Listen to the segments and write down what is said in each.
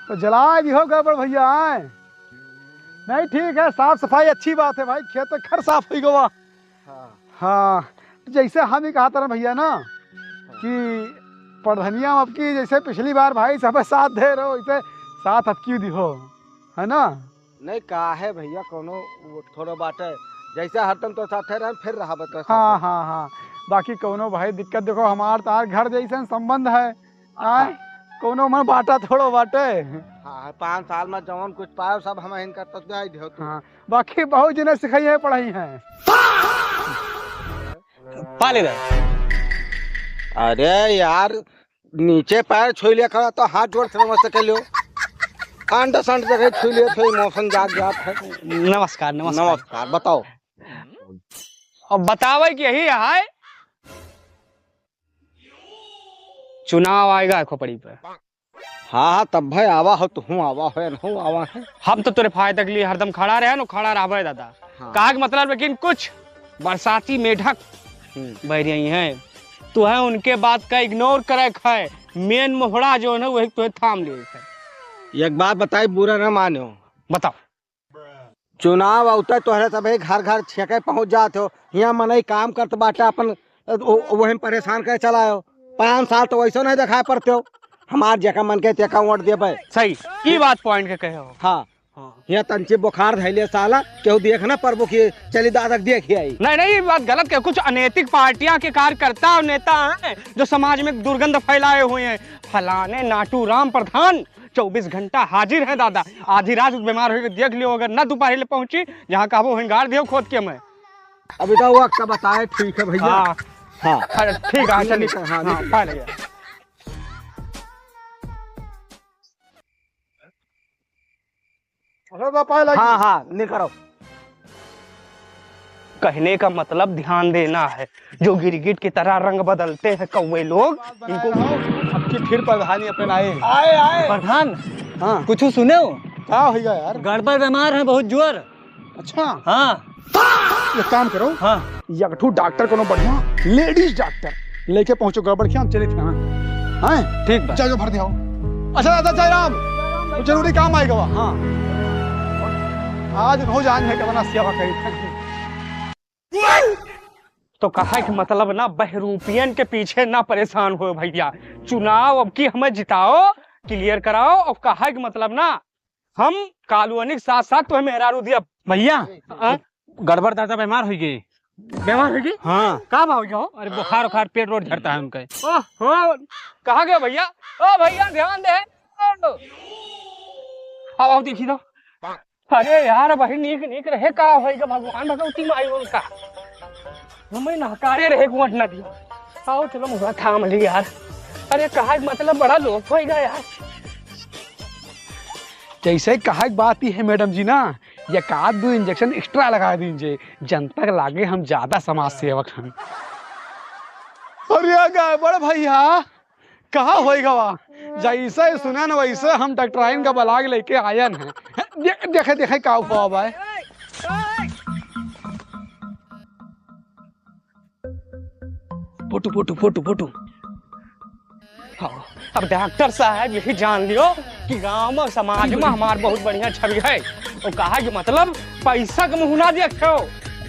तो जला भी हो गड़बड़ भैया आए नहीं ठीक है, साफ सफाई अच्छी बात है भाई, खेत में खर साफ हो गवा। हाँ जैसे हम ही कहा था ना भैया ना कि पढ़निया अब की जैसे पिछली बार भाई सब साथ दे रहे हो वैसे साथ अब क्यों दिहो, है ना? नहीं कहा है भैया कोनो थोड़ा बात है जैसे हरदम तो साथे रहे फिर रहा बता। हाँ हाँ हाँ बाकी कोनो भाई दिक्कत देखो हमार तार घर जैसे संबंध है आए कोनो मन बाटा थोड़ो बाटे। हाँ 5 साल में जवान कुछ पाए सब हम इनका तत्याई दियो। हाँ बाकी बहुत जिन्हें सिखाई है पढ़ाई है। पाले अरे यार नीचे पैर छू लिया खड़ा तो हाथ जोड़ से नमस्ते कर लियो। अंडा संड जगह छू लिया तो मौसम जाग जात है। नमस्कार नमस्कार नमस्कार बताओ। अब बतावे कि यही है चुनाव आएगा खोपड़ी पे। हाँ हाँ तब भाई आवा हो तो हूँ आवा हो न हूँ आवा है। हम तो तेरे फायदे के लिए हरदम खड़ा रहे ना खड़ा रहा दादा। हाँ। कहा कि मतलब लेकिन कुछ बरसाती मेढक बह रही है तो है उनके बात का इग्नोर करे है मेन मोहड़ा जो है ना वही तो थाम लिए है। एक बात बताई बुरा न मानो बताओ चुनाव आवता तोहरे सब घर घर छेके पहुंच जाते हो यहाँ मनई काम करते बाटे अपन वही परेशान करे चलाओ 5 साल तो वैसे नहीं दिखाई पड़ते हो हमार जका मन के तेका वोट देबे। सही की बात पॉइंट के कहे हो। हाँ यहाँ तंची बुखार धैले साला केहू देख ना परबो की चली दादक देखी आई। नहीं ये बात गलत है। कुछ अनैतिक पार्टियां के कार्यकर्ता और नेता हैं जो समाज में दुर्गंध फैलाए हुए हैं। फलाने नाटू राम प्रधान 24 घंटा हाजिर है दादा। आधी रात बीमार हो देख लियो अगर न दोपहर पहुंची जहाँ कहो वहीं गाड़ दियो खोद के मैं। अभी तो वक्त बताए ठीक है भैया। हाँ ठीक है चलिए। हाँ हाँ हाँ निकलो। कहने का मतलब ध्यान देना है जो गिरगिट की तरह रंग बदलते हैं कौवे लोग इनको सबकी फिर प्रधानी अपने आए प्रधान। हाँ कुछ सुने हो क्या होगा यार? गड़बड़ बीमार है बहुत जोर। अच्छा हाँ एक काम करो हाँ यकठू डॉक्टर को बढ़िया लेडीज डॉक्टर लेके पहुंचो गड़बड़ क्या हम चले थे हाँ ठीक चलो भर दिया। अच्छा दादा जय राम जरूरी काम आएगा वहाँ। हाँ आज हो जाने है कवना सेवा कही तो कहा कि मतलब ना बहरूपियन के पीछे ना परेशान हो भैया। चुनाव अब की हमें जिताओ क्लियर कराओ और कहा कि मतलब ना हम कालूनी साथ साथ तो मेहरारू दिया भैया। गड़बड़ दादा बीमार हो गई। बीमार हो गई हाँ कहा भाव गया? अरे बुखार उखार पेट रोड झड़ता है उनका। कहा गया भैया? ओ भैया ध्यान दे आओ देखी दो। अरे यार भाई नीक रहे का होगा भगवान भगवती माई उनका हमें नहकारे रहे कुआं ना दिया। आओ चलो मुझे थाम ली यार। अरे कहा मतलब बड़ा लोग होगा यार। जैसे कहा बात ही है मैडम जी ना ये का 2 इंजेक्शन एक्स्ट्रा लगा दीजिए जनता के लागे हम ज्यादा समाज सेवक हैं। अरे गड़बड़ भैया कहा होएगा वहाँ जैसे सुना ना वैसे हम डॉक्टराइन का बलाग लेके आयन है। देखे देखे का हुआ भाई। फोटो हाँ अब डॉक्टर साहब यही जान लियो कि गांव में समाज में हमार बहुत बढ़िया छवि है। और कहा कि मतलब पैसा का मुँह ना देखो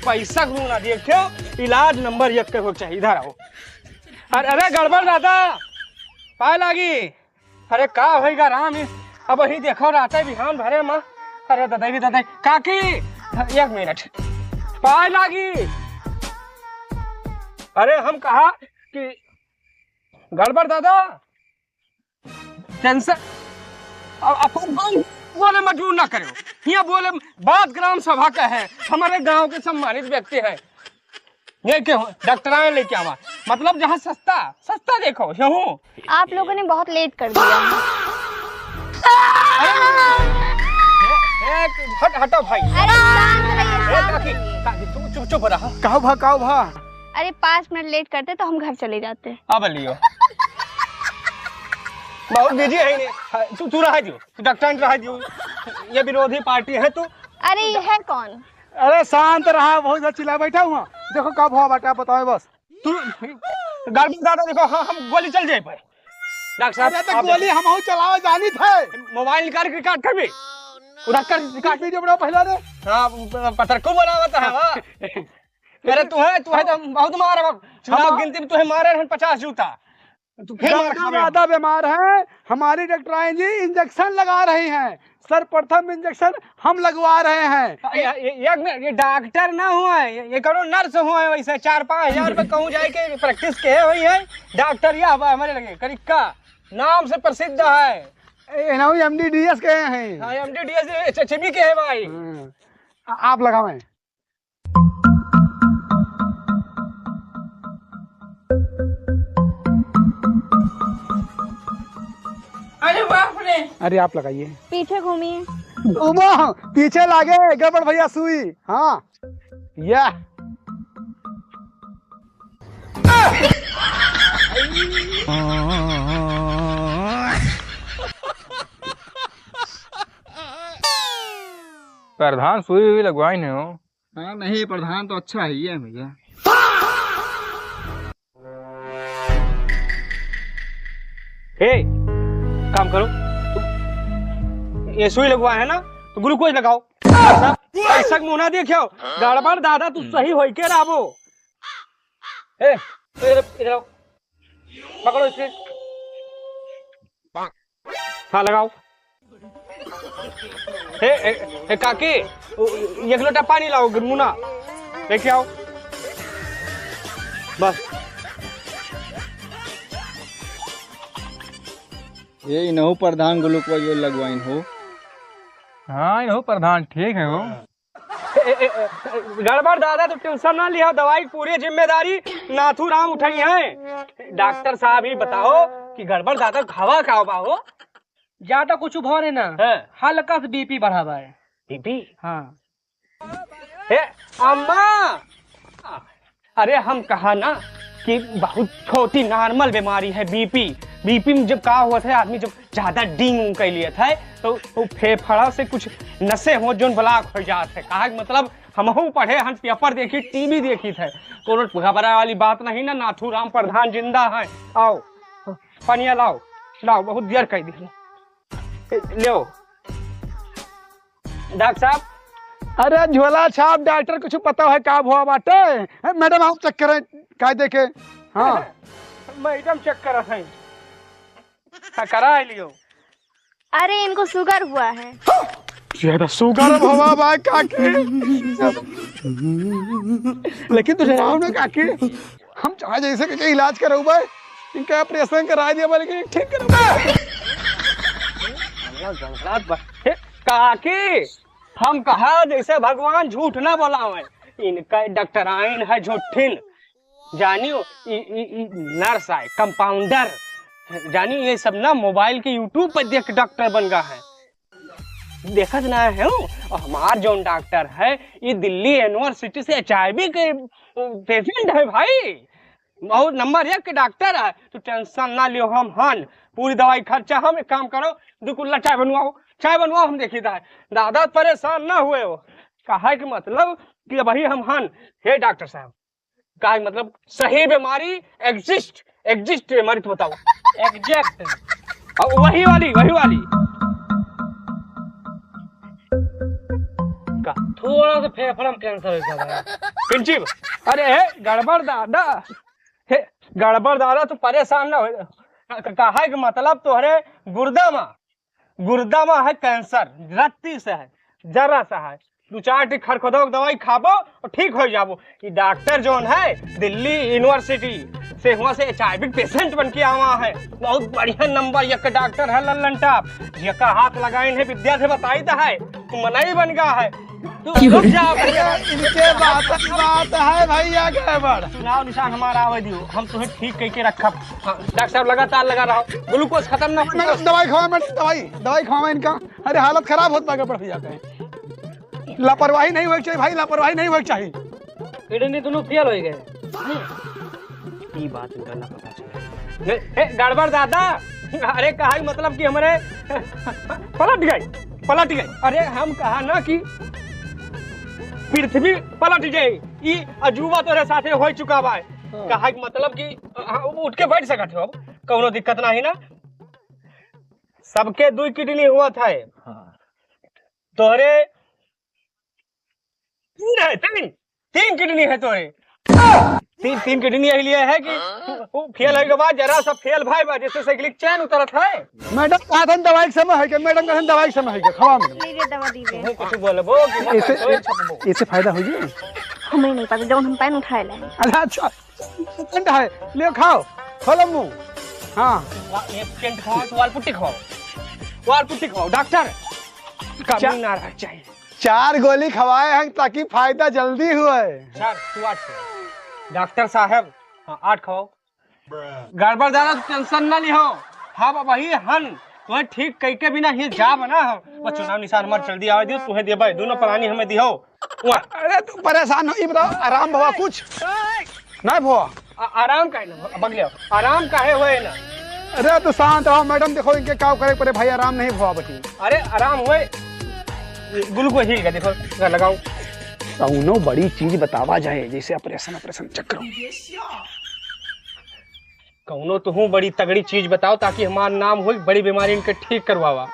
पैसा का मुँह ना देखो इलाज नंबर 1 के हो चाहिए। इधर आओ। अरे गड़बड़ दादा पाए लागी। अरे का होगा राम अब वही देखो रहता है बिहान भरे माँ। अरे दादा काकी 1 मिनट पाए लागी। अरे हम कहा कि गड़बड़ दादा टेंशन बोले मजबूर ना करो। यहाँ बोले बात ग्राम सभा का है हमारे गांव के सम्मानित व्यक्ति है ये क्यों डॉक्टर लेके आवा मतलब जहाँ सस्ता देखो यहूँ। आप लोगों ने बहुत लेट कर दिया। हटो भाई। अरे चुप रहा। काऊ भा अरे 5 मिनट लेट करते तो हम घर चले जाते। अब लियो बहुत बिजी है नहीं तू रहा दियो डॉक्टर रहा दियो ये विरोधी पार्टी है तू। अरे ये है कौन? अरे शांत रहा बहुत चिल्ला बैठा हुआ देखो कब हुआ बेटा बताओ बस। तू गाड़ी दादा देखो हाँ हम गोली चल जाए भाई। डॉक्टर अरे तो साहब गोली हम चलावे जानी थे। मोबाइल निकाल के रिकॉर्ड कर भी उधर कर रिकॉर्ड काट वीडियो बनाओ पहले रे। हाँ पत्थर को बनावत है वाह अरे तू है तो बहुत मार अब चुनाव गिनती में तुम्हें मारे हैं 50 जूता तू फिर मार दादा खावे दादा बीमार है, हमारी डॉक्टराइन जी इंजेक्शन लगा रही हैं। सर्वप्रथम इंजेक्शन हम लगवा रहे हैं। ये डॉक्टर ना हुआ है ये करो नर्स हुआ है वैसे 4-5 हजार रुपए कहूँ जाए के प्रैक्टिस के है वही है डॉक्टर या हमारे लगे करिक्का नाम से प्रसिद्ध है MDDS के हैं। हाँ MDDS HHB के है भाई आप लगावें। अरे बाप रे। अरे आप लगाइए। पीछे घूमिए। उमा पीछे लागे गड़बड़ भैया सुई। हाँ या प्रधान सुई हुई लगवाई नहीं हो। हाँ नहीं प्रधान तो अच्छा ही है भैया। हे काम करो ये सुई लगवा है ना तो ग्लूकोज लगाओ ऐसा मुंह ना देखियो गड़बड़ दादा तू सही होई के राबो ए इधर आओ पकड़ो इसे हाँ लगाओ ए काकी एक लोटा पानी लाओ गुनगुना लेके आओ बस ये इनहु प्रधान ग्लूकोज लगवाइन हो। हाँ ये हो प्रधान ठीक है वो। गड़बड़ दादा तो टेंशन ना लिया दवाई पूरी जिम्मेदारी नाथू राम उठाई है। डॉक्टर साहब ही बताओ कि गड़बड़ दादा खावा का हो ज्यादा कुछ भरे ना हल्का से बीपी बढ़ा हुआ है। बीपी हाँ हे अम्मा अरे हम कहा ना कि बहुत छोटी नॉर्मल बीमारी है बीपी में जब का हुआ था आदमी जब ज्यादा डींग कर लिया था तो फेफड़ा से कुछ नशे हो जो ब्लॉक हो जाते कहा मतलब हम पढ़े हम पेपर देखी टीवी देखी थे तो घबरा वाली बात नहीं ना नाथू राम प्रधान जिंदा है। आओ पनिया लाओ लाओ बहुत देर कर दी लो डॉक्टर साहब। अरे झोला छाप डॉक्टर कुछ पता है का हुआ बाटे। मैडम आप चेक करें कायदे के। हाँ मैडम चेक करा था करा लियो। अरे इनको शुगर हुआ है। ज्यादा शुगर हवा भाई काके। लेकिन तुझे राव ना काके हम चाहे जैसे के इलाज करो भाई इनका ऑपरेशन करा दिया लेकिन ठीक करो काकी हम कहा जैसे भगवान झूठ ना बोलावे इनका डॉक्टर आइन है झूठिन जानियो नर्स आए कंपाउंडर जानियो ये सब ना मोबाइल के यूट्यूब पर देख डॉक्टर बन गया है देखा ना है और हमार जो डॉक्टर है ये दिल्ली यूनिवर्सिटी से HIV के पेशेंट है भाई बहुत नंबर 1 के डॉक्टर है तो टेंशन ना लियो हम हन पूरी दवाई खर्चा हम एक काम करो 2 कुल्ला चाय बनवाओ हम देखी दादा परेशान ना हुए हो कहा कि मतलब कि भाई हम हन हे डॉक्टर साहब कहा मतलब सही बीमारी एग्जिस्ट बीमारी तो बताओ एग्जैक्ट वही वाली थोड़ा सा फेफड़ा में कैंसर है पिंची अरे गड़बड़ दादा तो परेशान ना हो कहा कि मतलब तोहरे गुर्दा में है कैंसर रत्ती से है जरा सा है 2-4 टी खरखोदो दवाई खाबो और ठीक हो जाबो। ये डॉक्टर जोन है दिल्ली यूनिवर्सिटी से हुआ से HIV पेशेंट बन के आवा है बहुत बढ़िया नंबर 1 डॉक्टर है लल्लन टॉप जिसका हाथ लगाइन है विद्या से बताई था है तू मनाई बन गया है तू रुक जा इनके बात है भैया गड़बड़। चुनाव निशान हमारा आवे दियो हम तुम्हें ठीक कह के रखब। डॉक्टर साहब लगातार लगा रहो ग्लूकोज खत्म ना दवाई खावा मैडम दवाई खावा इनका। अरे हालत खराब होता गड़बड़ भैया कहे लापरवाही नहीं होनी चाहिए भाई लापरवाही नहीं होनी चाहिए। किडनी दोनों फेल हो गए ये बात इनका ना पता चले गड़बड़ दादा अरे कहा मतलब कि हमारे पलट गई अरे हम कहा ना कि पृथ्वी पलट जाए ये अजूबा तोरे साथे हो चुका बा कहा मतलब कि उठ के बैठ सकत हो अब कोनो दिक्कत नहीं ना सबके 2 किडनी हुआ था। तोहरे 3 है, 3 किडनी है तोहरे। तीन किडनी यही लिए है कि फेल है के बाद जरा सा फेल भाई बा जैसे साइकिल चैन उतरत है। मैडम कहा था दवाई के समय है के मैडम कहा दवाई के समय है के खवा मैडम लीजिए दवा दीजिए। कुछ बोलबो कि इससे फायदा हो जी। हमें नहीं पता जो हम पैन उठाए लाए। अच्छा ठंडा है ले खाओ खोलो मुंह। हाँ पेंट खाओ तो वाल पुट्टी खाओ डॉक्टर कमी ना रह चाहिए। 4 गोली खवाए हैं ताकि फायदा जल्दी हुए। 4 तू 8 डॉक्टर साहब। हाँ 8 खाओ। गड़बड़ ज्यादा टेंशन ना लिहो। हाँ बाबा ही हन तुम्हें ठीक कई के बिना ही जा बना वो चुनाव निशान हमारे जल्दी आवे दियो तुम्हें देबे दोनों प्राणी हमें दिहो। अरे तू परेशान हो ई बताओ आराम भवा कुछ नहीं भवा। आराम काहे ना बगलियो आराम काहे होए ना। अरे तो शांत रहो मैडम देखो इनके क्या करे पड़े भाई आराम नहीं भवा बटी। अरे आराम हुए ग्लूकोज हिल गया देखो लगाओ। कौनो बड़ी चीज बतावा जाए जैसे ऑपरेशन चक्कर। कौनो तो हूँ बड़ी तगड़ी चीज बताओ ताकि हमारा नाम हो बड़ी बीमारी इनके ठीक करवावा।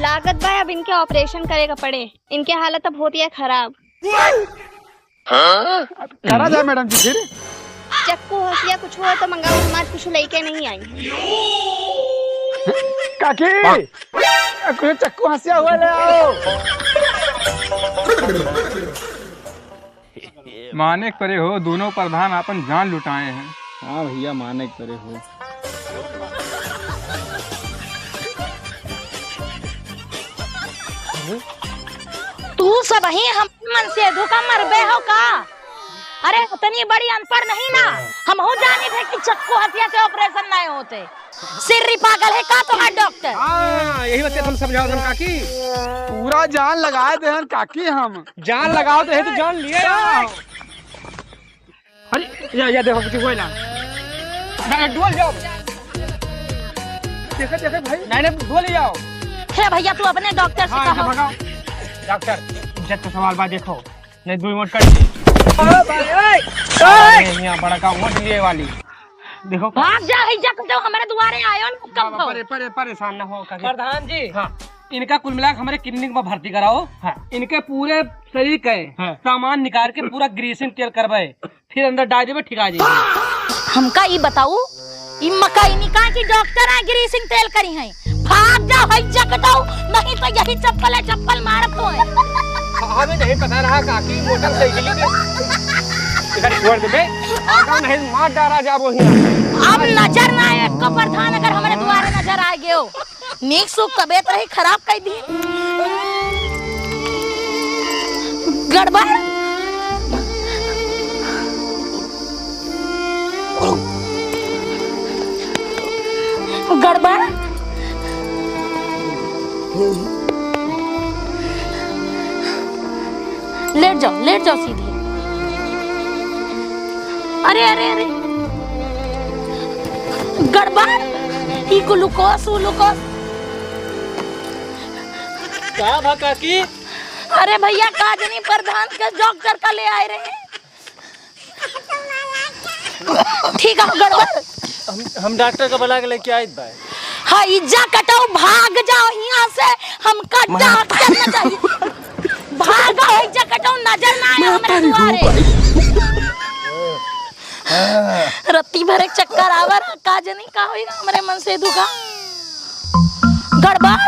लागत भाई अब इनके ऑपरेशन करेगा पड़े। इनके हालत अब होती है खराब। करा जाए मैडम जी फिर। चक्कू हंसिया कुछ हो तो मंगाओ हमारे कुछ लेके नहीं आई। काकी कुछ चक्कू हंसिया हुआ ले आओ। माने करे हो दोनों प्रधान अपन जान लुटाए हैं। हाँ भैया माने करे हो। तू सब ही हम मन से धोखा मरबे हो का। अरे उतनी बड़ी अनपढ़ नहीं ना हम हो जाने थे कि चक्कू हथिया से ऑपरेशन नहीं होते। सिर्री पागल है का तुम्हारा डॉक्टर। यही बात हम समझाओ हम काकी पूरा जान लगाए थे काकी हम जान लगाओ तो है तो जान लिए आओ। अरे या देखो कुछ हुआ ना डोल जाओ। देखे भाई नहीं डोल जाओ। हे भैया तू अपने डॉक्टर से कहो। भगाओ डॉक्टर इज्जत का सवाल बात देखो नहीं 2 मिनट कर यहाँ बड़ा का वोट लिए वाली देखो। भाग जा जो हमारे द्वारे आयो ना कब हो। परेशान ना हो प्रधान जी। हाँ इनका कुल मिलाकर हमारे क्लिनिक में भर्ती कराओ। हाँ। इनके पूरे शरीर के हाँ। सामान निकाल के पूरा ग्रीसिंग तेल करवाए फिर अंदर डाल देवे ठिका जाइए। हमका ये बताऊ ई मकई निकाल की डॉक्टर है ग्रीसिंग तेल करी है। भाग जा भाई जगदाऊ नहीं तो यही चप्पल मार तो है। हमें नहीं पता रहा काकी मोटरसाइकिल इधर छोड़ दे आगा नहीं मार डारा जाबो हिया। अब नजर ना आए को प्रधान अगर हमारे द्वारे नजर आ गयो नीक सुख तबीयत रही खराब कर दी। गड़बड़ गड़बड़ लेट जाओ सीधे। अरे गड़बड़ ही ग्लूकोस क्या भा काकी। अरे भैया काजनी प्रधान के डॉक्टर का ले आए रहे। ठीक है गड़बड़ हम डॉक्टर का बुला के लेके आए भाई। हाँ इज्जा कटाओ भाग जाओ यहाँ से हमका डॉक्टर न चाहिए। भागो इज्जा कटाओ नजर ना आए हमारे द्वारे। रत्ती भर एक चक्कर आवर काजनी का होगा हमारे मन से दुखा। गड़बड़